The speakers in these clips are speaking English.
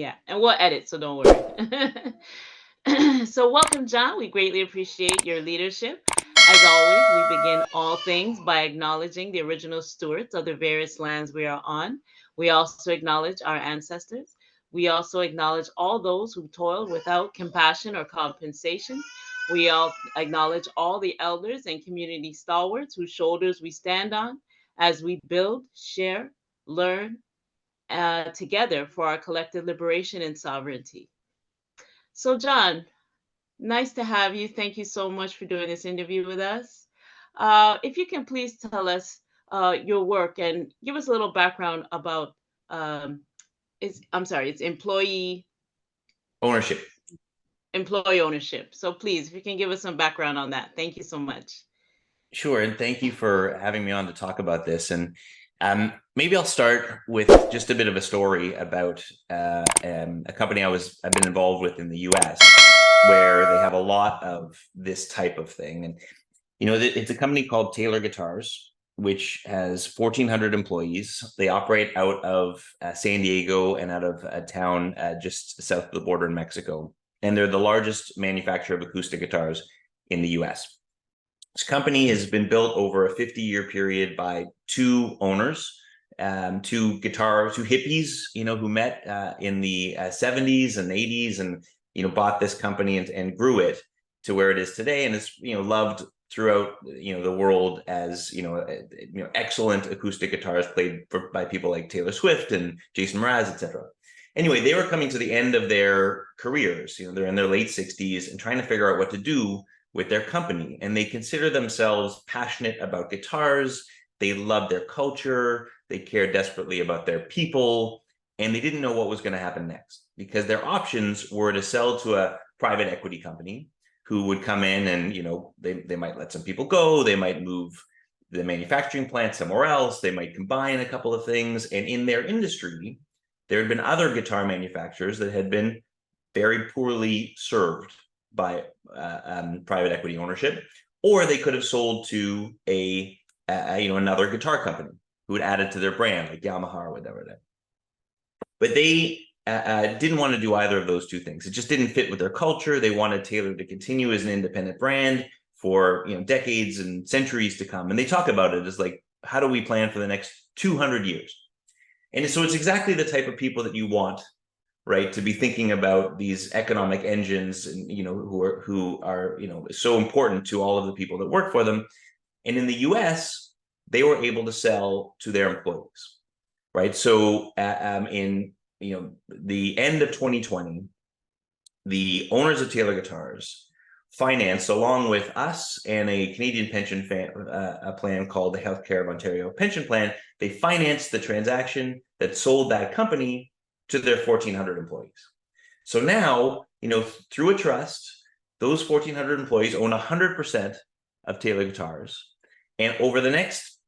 Yeah, and we'll edit, so don't worry. So, welcome, John. We greatly appreciate your leadership. As always, we begin all things by acknowledging the original stewards of the various lands we are on. We also acknowledge our ancestors. We also acknowledge all those who toiled without compassion or compensation. We all acknowledge all the elders and community stalwarts whose shoulders we stand on as we build, share, learn together for our collective liberation and sovereignty. So, John, nice to have you. Thank you so much for doing this interview with us. If you can please tell us your work and give us a little background about it's Ownership. employee ownership. So please, if you can give us some background on that. Thank you so much. Sure, and thank you for having me on to talk about this. And maybe I'll start with just a bit of a story about a company I've been involved with in the U.S. where they have a lot of this type of thing. And it's a company called Taylor Guitars, which has 1,400 employees. They operate out of San Diego and out of a town just south of the border in Mexico. And they're the largest manufacturer of acoustic guitars in the U.S. This company has been built over a 50-year period by two owners, two hippies, who met in the 70s and 80s and, bought this company and grew it to where it is today. And is, loved throughout, the world as, excellent acoustic guitars played by people like Taylor Swift and Jason Mraz, etc. Anyway, they were coming to the end of their careers. They're in their late 60s and trying to figure out what to do with their company. And they consider themselves passionate about guitars. They love their culture. They care desperately about their people. And they didn't know what was going to happen next because their options were to sell to a private equity company who would come in and, they might let some people go. They might move the manufacturing plant somewhere else. They might combine a couple of things. And in their industry, there had been other guitar manufacturers that had been very poorly served by private equity ownership, or they could have sold to another guitar company who would add it to their brand, like Yamaha or whatever. But they didn't want to do either of those two things. It just didn't fit with their culture. They wanted Taylor to continue as an independent brand for decades and centuries to come. And they talk about it as like, how do we plan for the next 200 years? And so it's exactly the type of people that you want, right, to be thinking about these economic engines, and who are so important to all of the people that work for them. And in the U.S., they were able to sell to their employees, right? So in the end of 2020, the owners of Taylor Guitars financed, along with us and a Canadian pension plan called the Healthcare of Ontario Pension Plan, they financed the transaction that sold that company to their 1,400 employees. So now, through a trust, those 1,400 employees own 100% of Taylor Guitars. And over the next,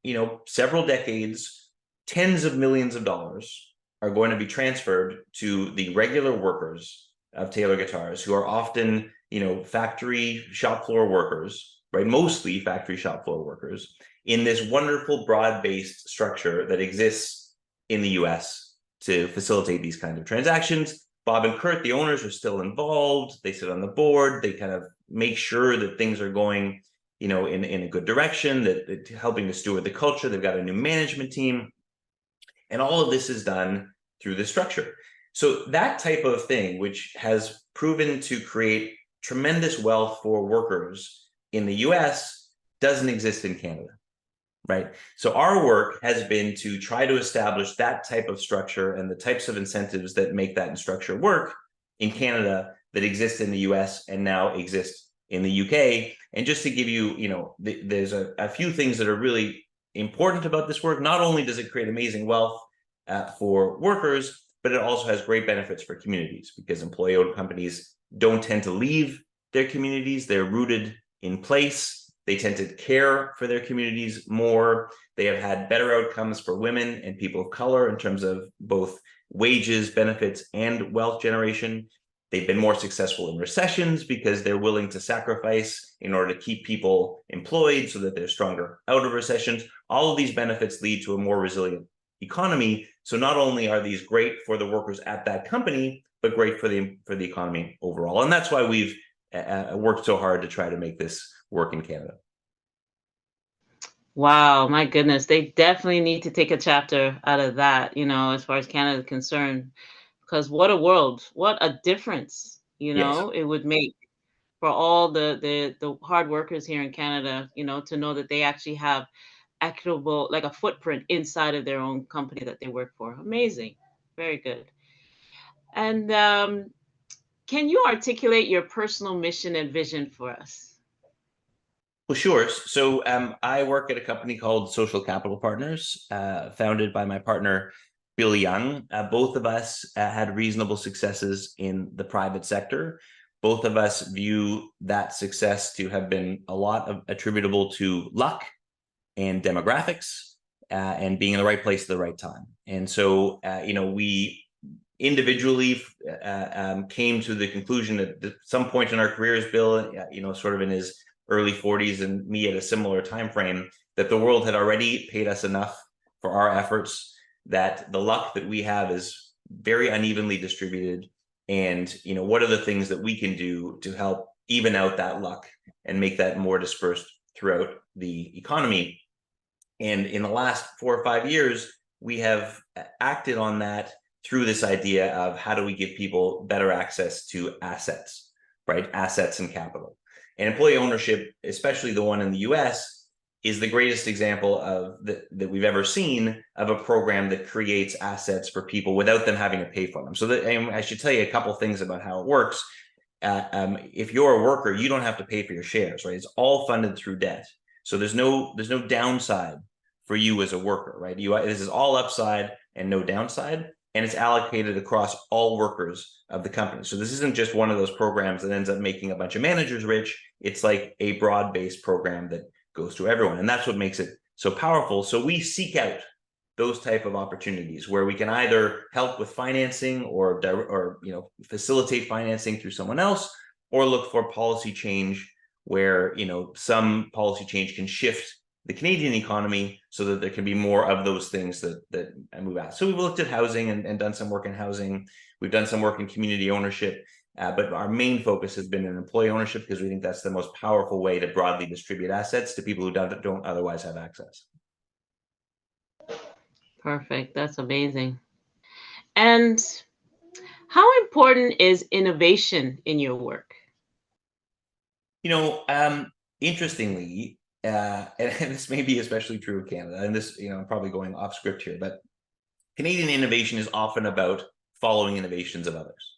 several decades, tens of millions of dollars are going to be transferred to the regular workers of Taylor Guitars, who are often, factory shop floor workers, right? Mostly factory shop floor workers in this wonderful broad-based structure that exists in the US to facilitate these kinds of transactions. Bob and Kurt, the owners, are still involved. They sit on the board. They kind of make sure that things are going, in a good direction, that helping to steward the culture. They've got a new management team. And all of this is done through the structure. So that type of thing, which has proven to create tremendous wealth for workers in the US, doesn't exist in Canada, right? So our work has been to try to establish that type of structure and the types of incentives that make that structure work in Canada that exist in the US and now exist in the UK. And just to give you, there's a few things that are really important about this work. Not only does it create amazing wealth for workers, but it also has great benefits for communities, because employee-owned companies don't tend to leave their communities. They're rooted in place. They tend to care for their communities more. They have had better outcomes for women and people of color in terms of both wages, benefits, and wealth generation. They've been more successful in recessions because they're willing to sacrifice in order to keep people employed so that they're stronger out of recessions. All of these benefits lead to a more resilient economy. So not only are these great for the workers at that company, but great for the economy overall. And that's why we've worked so hard to try to make this work in Canada. Wow, my goodness. They definitely need to take a chapter out of that, as far as Canada is concerned. Because what a world, what a difference, Yes. it would make for all the hard workers here in Canada, to know that they actually have equitable, like a footprint inside of their own company that they work for. Amazing. Very good. And can you articulate your personal mission and vision for us? Well, sure. So I work at a company called Social Capital Partners, founded by my partner, Bill Young. Both of us had reasonable successes in the private sector. Both of us view that success to have been a lot of attributable to luck and demographics, and being in the right place at the right time. And so, we individually came to the conclusion at some point in our careers, Bill, sort of in his early 40s, and me at a similar time frame, that the world had already paid us enough for our efforts, that the luck that we have is very unevenly distributed. And what are the things that we can do to help even out that luck and make that more dispersed throughout the economy? And in the last 4 or 5 years, we have acted on that through this idea of how do we give people better access to assets, right? Assets and capital. And employee ownership, especially the one in the US, is the greatest example of that we've ever seen of a program that creates assets for people without them having to pay for them. So I should tell you a couple things about how it works. If you're a worker, you don't have to pay for your shares, right? It's all funded through debt. So there's no downside for you as a worker, right? This is all upside and no downside, and it's allocated across all workers of the company. So this isn't just one of those programs that ends up making a bunch of managers rich. It's like a broad-based program that goes to everyone, and that's what makes it so powerful. So we seek out those type of opportunities where we can either help with financing or facilitate financing through someone else, or look for policy change where some policy change can shift the Canadian economy so that there can be more of those things that move out. So we've looked at housing and done some work in housing. We've done some work in community ownership, but our main focus has been in employee ownership because we think that's the most powerful way to broadly distribute assets to people who don't otherwise have access. Perfect. That's amazing. And how important is innovation in your work? Interestingly, and this may be especially true of Canada, and this, I'm probably going off script here, but Canadian innovation is often about following innovations of others,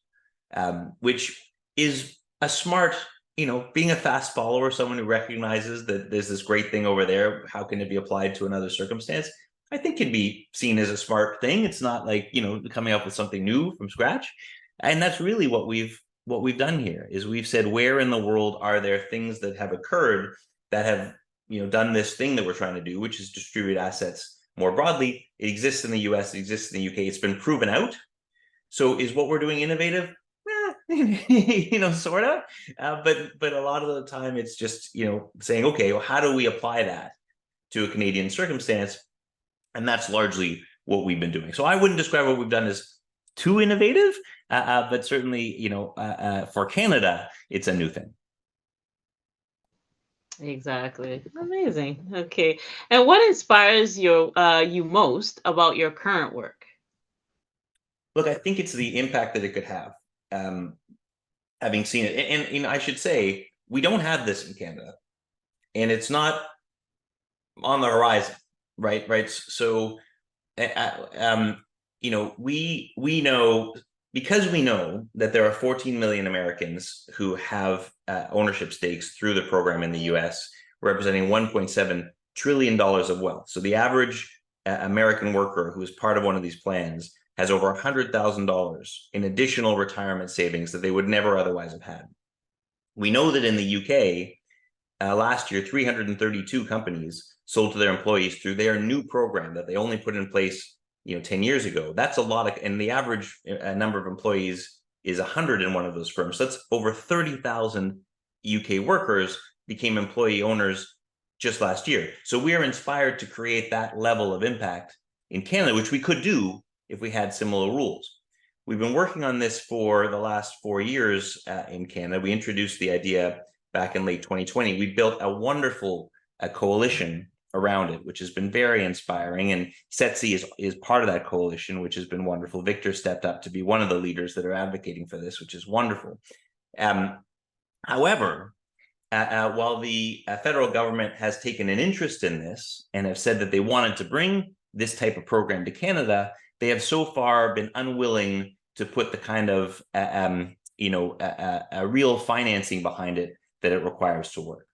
which is a smart, being a fast follower, someone who recognizes that there's this great thing over there, how can it be applied to another circumstance? I think can be seen as a smart thing. It's not like, coming up with something new from scratch. And that's really what we've done here is we've said, where in the world are there things that have occurred that have, done this thing that we're trying to do, which is distribute assets more broadly. It exists in the US, it exists in the UK, it's been proven out. So is what we're doing innovative? Sort of. But a lot of the time it's just, saying, okay, well, how do we apply that to a Canadian circumstance? And that's largely what we've been doing. So I wouldn't describe what we've done as too innovative, but certainly, for Canada, it's a new thing. Exactly. Amazing. Okay. And what inspires you most about your current work? Look, I think it's the impact that it could have. Having seen it, and I should say, we don't have this in Canada, and it's not on the horizon, right? Right. So, we know, because we know that there are 14 million Americans who have ownership stakes through the program in the US, representing $1.7 trillion of wealth. So the average American worker who is part of one of these plans has over $100,000 in additional retirement savings that they would never otherwise have had. We know that in the UK, last year, 332 companies sold to their employees through their new program that they only put in place 10 years ago. That's a lot and the average number of employees is 100 in one of those firms. So that's over 30,000 UK workers became employee owners just last year. So we are inspired to create that level of impact in Canada, which we could do if we had similar rules. We've been working on this for the last 4 years in Canada. We introduced the idea back in late 2020. We built a wonderful coalition around it, which has been very inspiring. And Setsi is part of that coalition, which has been wonderful. Victor stepped up to be one of the leaders that are advocating for this, which is wonderful. However, while the federal government has taken an interest in this and have said that they wanted to bring this type of program to Canada, they have so far been unwilling to put the kind of a real financing behind it that it requires to work,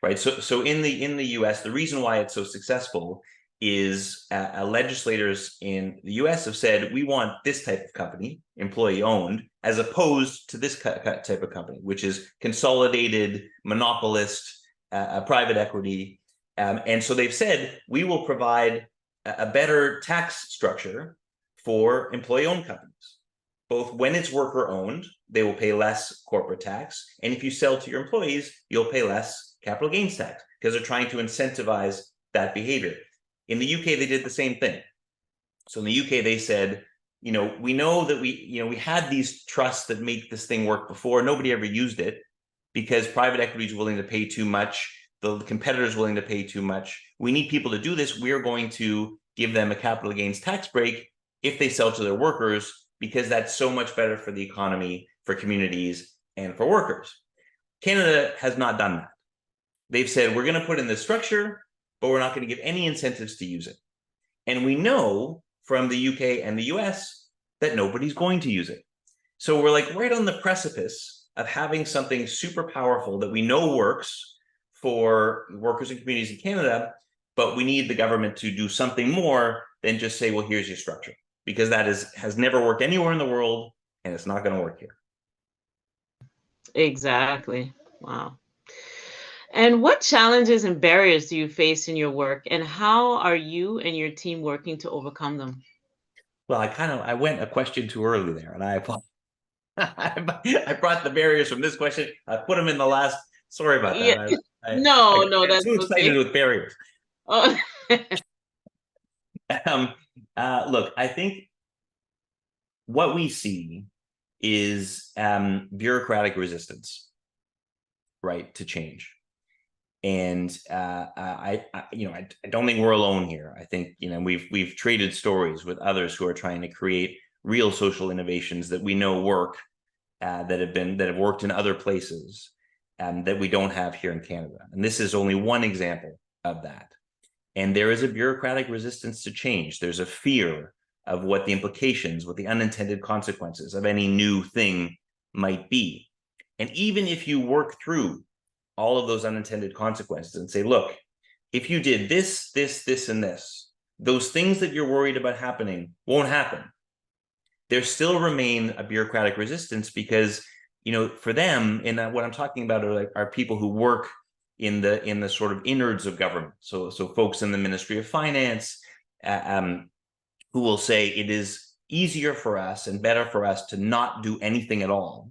right? So in the U.S., the reason why it's so successful is legislators in the U.S. have said, we want this type of company, employee-owned, as opposed to this type of company, which is consolidated, monopolist, private equity. And so they've said, we will provide a better tax structure for employee-owned companies. Both when it's worker-owned, they will pay less corporate tax, and if you sell to your employees, you'll pay less capital gains tax, because they're trying to incentivize that behavior. In the UK, they did the same thing. So in the UK, they said, we know that we had these trusts that make this thing work before. Nobody ever used it because private equity is willing to pay too much. The competitors willing to pay too much. We need people to do this. We're going to give them a capital gains tax break if they sell to their workers, because that's so much better for the economy, for communities, and for workers. Canada has not done that. They've said, we're going to put in this structure, but we're not going to give any incentives to use it. And we know from the UK and the US that nobody's going to use it. So we're like right on the precipice of having something super powerful that we know works for workers and communities in Canada, but we need the government to do something more than just say, well, here's your structure, because that has never worked anywhere in the world, and it's not going to work here. Exactly. Wow. And what challenges and barriers do you face in your work, and how are you and your team working to overcome them? Well, I went a question too early there, and I brought the barriers from this question. I put them in the last. Sorry about Yeah. that. No, I no, get that's too excited okay. with barriers. Oh. Look, I think what we see is bureaucratic resistance, right, to change. And I don't think we're alone here. I think we've traded stories with others who are trying to create real social innovations that we know work, that have worked in other places, that we don't have here in Canada. And this is only one example of that. And there is a bureaucratic resistance to change. There's a fear of what the implications, what the unintended consequences of any new thing might be. And even if you work through all of those unintended consequences and say, look, if you did this, this, this, and this, those things that you're worried about happening won't happen. There still remain a bureaucratic resistance because, for them, and what I'm talking about are people who work in the sort of innards of government. So folks in the Ministry of Finance, who will say it is easier for us and better for us to not do anything at all,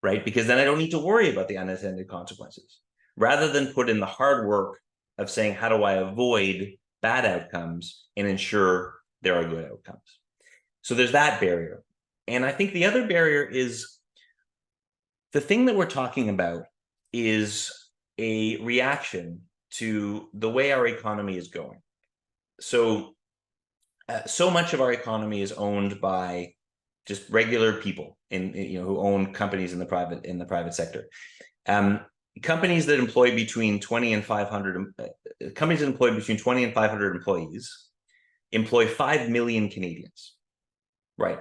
right? Because then I don't need to worry about the unintended consequences, rather than put in the hard work of saying, how do I avoid bad outcomes and ensure there are good outcomes? So there's that barrier. And I think the other barrier is the thing that we're talking about is a reaction to the way our economy is going. So much of our economy is owned by just regular people who own companies in the private sector. Companies that employ between 20 and 500 companies that employ between 20 and 500 employees employ 5 million Canadians, right?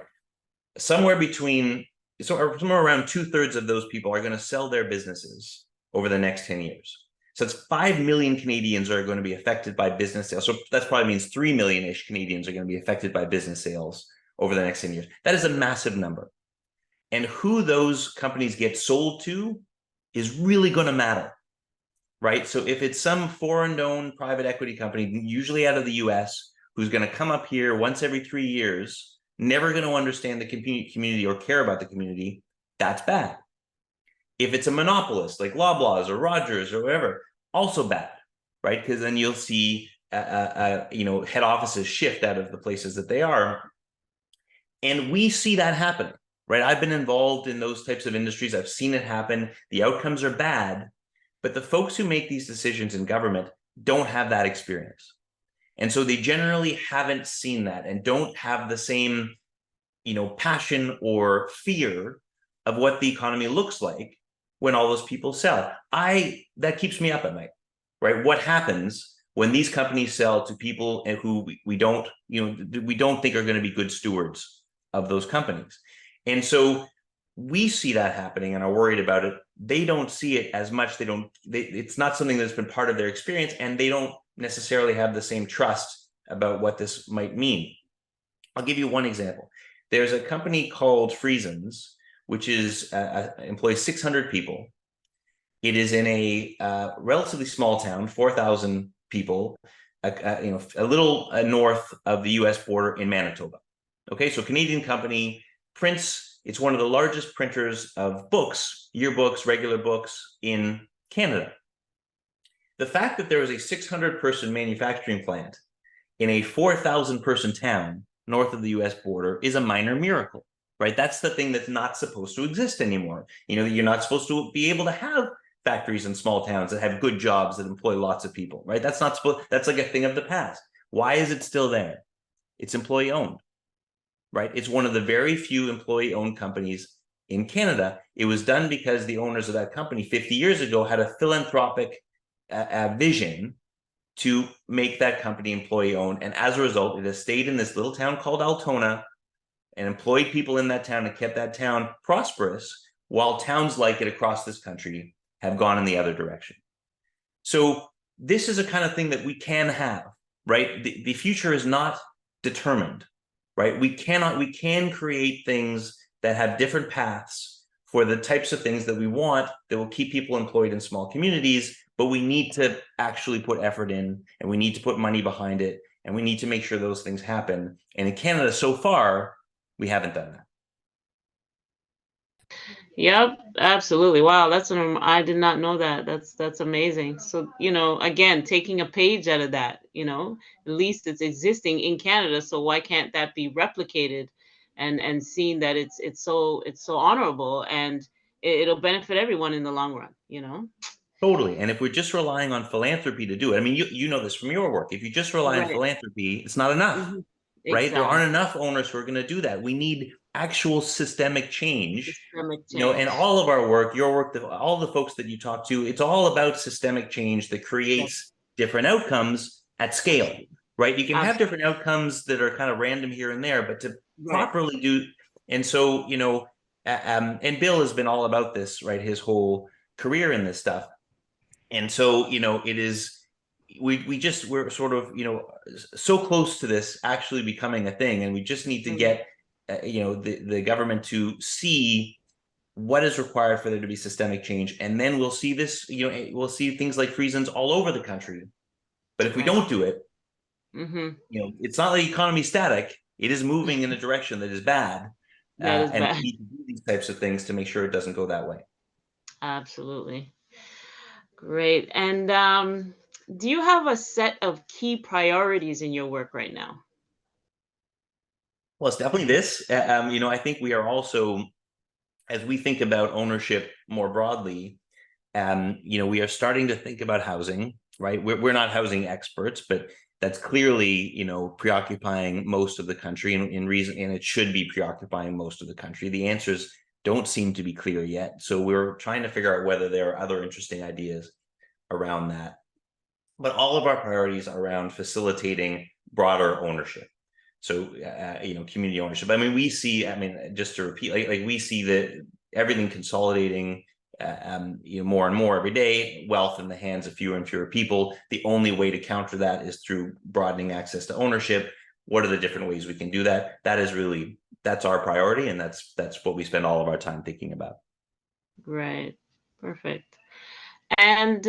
Somewhere around 2/3 of those people are going to sell their businesses over the next 10 years. So it's 5 million Canadians are going to be affected by business sales. So that probably means 3 million-ish Canadians are going to be affected by business sales over the next 10 years. That is a massive number. And who those companies get sold to is really going to matter, right? So if it's some foreign-owned private equity company, usually out of the US, who's going to come up here once every 3 years, never going to understand the community or care about the community, that's bad. If it's a monopolist like Loblaws or Rogers or whatever, also bad, right? Because then you'll see head offices shift out of the places that they are. And we see that happening, right? I've been involved in those types of industries. I've seen it happen. The outcomes are bad, but the folks who make these decisions in government don't have that experience. And so they generally haven't seen that and don't have the same, passion or fear of what the economy looks like when all those people sell. That keeps me up at night, right? What happens when these companies sell to people who we don't think are going to be good stewards of those companies? And so we see that happening and are worried about it. They don't see it as much. It's not something that's been part of their experience, and they don't necessarily have the same trust about what this might mean. I'll give you one example. There's a company called Friesens, which employs 600 people. It is in a relatively small town, 4,000 people, a little north of the U.S. border in Manitoba. Okay, so Canadian company prints. It's one of the largest printers of books, yearbooks, regular books in Canada. The fact that there is a 600-person manufacturing plant in a 4,000-person town north of the U.S. border is a minor miracle, right? That's the thing that's not supposed to exist anymore. You're not supposed to be able to have factories in small towns that have good jobs that employ lots of people, right? That's like a thing of the past. Why is it still there? It's employee owned, right? It's one of the very few employee owned companies in Canada. It was done because the owners of that company 50 years ago had a philanthropic vision to make that company employee owned. And as a result, it has stayed in this little town called Altona and employed people in that town and kept that town prosperous, while towns like it across this country have gone in the other direction. So this is a kind of thing that we can have, right? The future is not determined, right? We can create things that have different paths for the types of things that we want that will keep people employed in small communities, but we need to actually put effort in, and we need to put money behind it, and we need to make sure those things happen. And in Canada, so far, we haven't done that. Yep, absolutely. Wow, I did not know that. That's amazing. So, again, taking a page out of that, at least it's existing in Canada, so why can't that be replicated and seen that it's so honorable, and it'll benefit everyone in the long run? Totally. And if we're just relying on philanthropy to do it, I mean, you know this from your work. If you just rely on Right. philanthropy, it's not enough, Hmm. right? There Exactly. aren't enough owners who are going to do that. We need actual systemic change. Systemic And change. all of our work, your work, all the folks that you talk to, it's all about systemic change that Yes. creates different outcomes at scale, right? You can have Absolutely. different outcomes that are kind of random here and there, but to Right. properly do, and so, and Bill has been all about this, right? His whole career in this stuff. And so, it is, we're sort of, so close to this actually becoming a thing. And we just need to Mm. get, the government to see what is required for there to be systemic change. And then we'll see this, we'll see things like Friesens all over the country. But if we Right. don't do it, Hmm. it's not like the economy static. It is moving in a direction that is bad. That is And bad. we need to do these types of things to make sure it doesn't go that way. Absolutely. Great. And do you have a set of key priorities in your work right now? Well, it's definitely this. I think we are also, as we think about ownership more broadly, we are starting to think about housing, right? We're not housing experts, but that's clearly, preoccupying most of the country, and in reason, and it should be preoccupying most of the country. The answers don't seem to be clear yet. So we're trying to figure out whether there are other interesting ideas around that. But all of our priorities are around facilitating broader ownership. So, community ownership. I mean, just to repeat, like we see that everything consolidating, more and more every day, wealth in the hands of fewer and fewer people. The only way to counter that is through broadening access to ownership. What are the different ways we can do that? That's our priority, and that's what we spend all of our time thinking about. Right. Perfect. And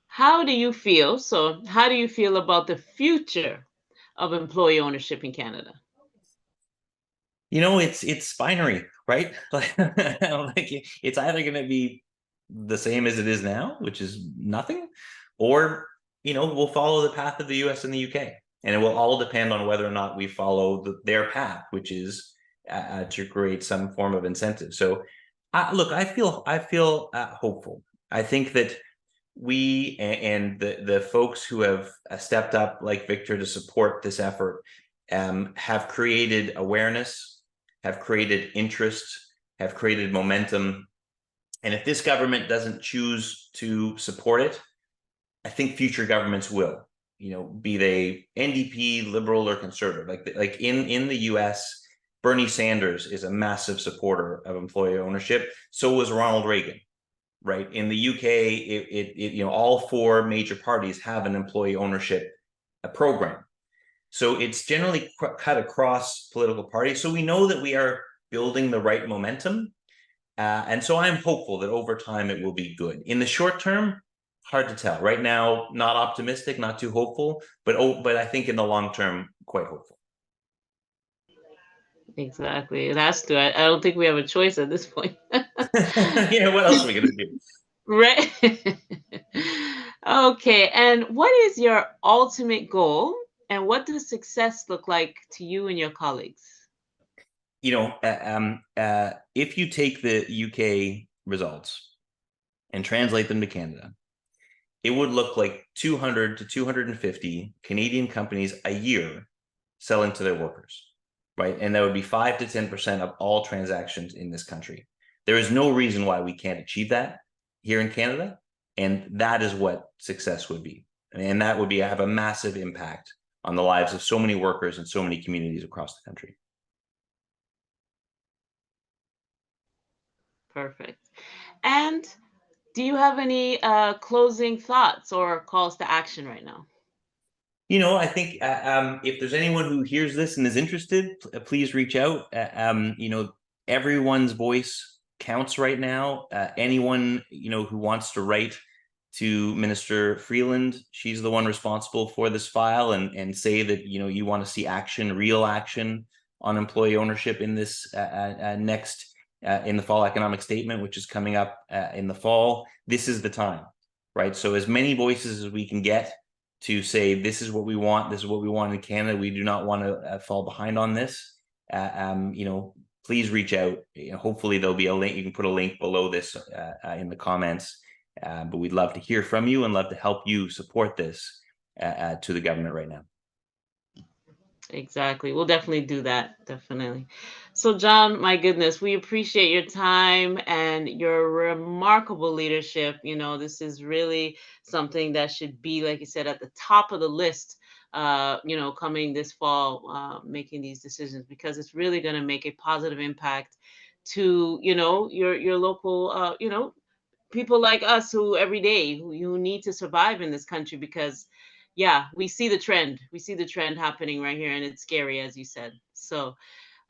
how do you feel about the future of employee ownership in Canada? It's binary, right? Like it's either going to be the same as it is now, which is nothing, or we'll follow the path of the US and the UK. And it will all depend on whether or not we follow their path, which is to create some form of incentive. So, look, I feel hopeful. I think that we and the folks who have stepped up, like Victor, to support this effort, have created awareness, have created interest, have created momentum. And if this government doesn't choose to support it, I think future governments will, be they NDP, liberal, or conservative. Like in the US, Bernie Sanders is a massive supporter of employee ownership. So was Ronald Reagan, right? In the UK, all four major parties have an employee ownership program. So it's generally cut across political parties. So we know that we are building the right momentum. And so I'm hopeful that over time it will be good. In the short term, hard to tell. Right now, not optimistic, not too hopeful, but I think in the long term, quite hopeful. Exactly. It has to. I don't think we have a choice at this point. Yeah, what else are we gonna do? Right. Okay. And what is your ultimate goal? And what does success look like to you and your colleagues? If you take the UK results and translate them to Canada, it would look like 200 to 250 Canadian companies a year selling to their workers, right? And that would be 5 to 10% of all transactions in this country. There is no reason why we can't achieve that here in Canada. And that is what success would be. And that would have a massive impact on the lives of so many workers and so many communities across the country. Perfect. And do you have any closing thoughts or calls to action right now? I think if there's anyone who hears this and is interested, please reach out. Everyone's voice counts right now. Anyone who wants to write to Minister Freeland, she's the one responsible for this file, and say that you want to see action, real action on employee ownership in this next in the fall economic statement, which is coming up in the fall. This is the time, right? So as many voices as we can get to say this is what we want, this is what we want in Canada. We do not want to fall behind on this. Please reach out. Hopefully there'll be a link. You can put a link below this in the comments. But we'd love to hear from you and love to help you support this to the government right now. Exactly. We'll definitely do that. Definitely. So, John, my goodness, we appreciate your time and your remarkable leadership. This is really something that should be, like you said, at the top of the list, coming this fall, making these decisions, because it's really going to make a positive impact to, your local, people like us who every day who need to survive in this country, because yeah, we see the trend happening right here, and it's scary, as you said. So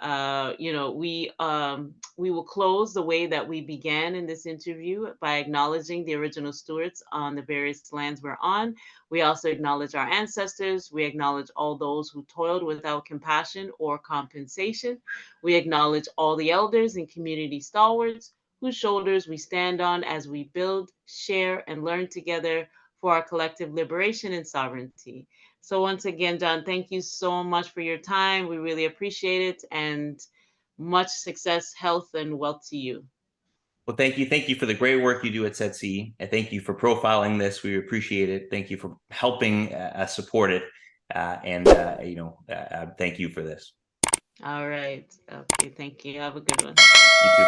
we will close the way that we began in this interview by acknowledging the original stewards on the various lands we're on. We also acknowledge our ancestors. We acknowledge all those who toiled without compassion or compensation. We acknowledge all the elders and community stalwarts whose shoulders we stand on as we build, share, and learn together for our collective liberation and sovereignty. So, once again, John, thank you so much for your time. We really appreciate it, and much success, health, and wealth to you. Well, thank you. Thank you for the great work you do at Setsi. And thank you for profiling this. We appreciate it. Thank you for helping us support it. Thank you for this. All right. Okay. Thank you. Have a good one. You too.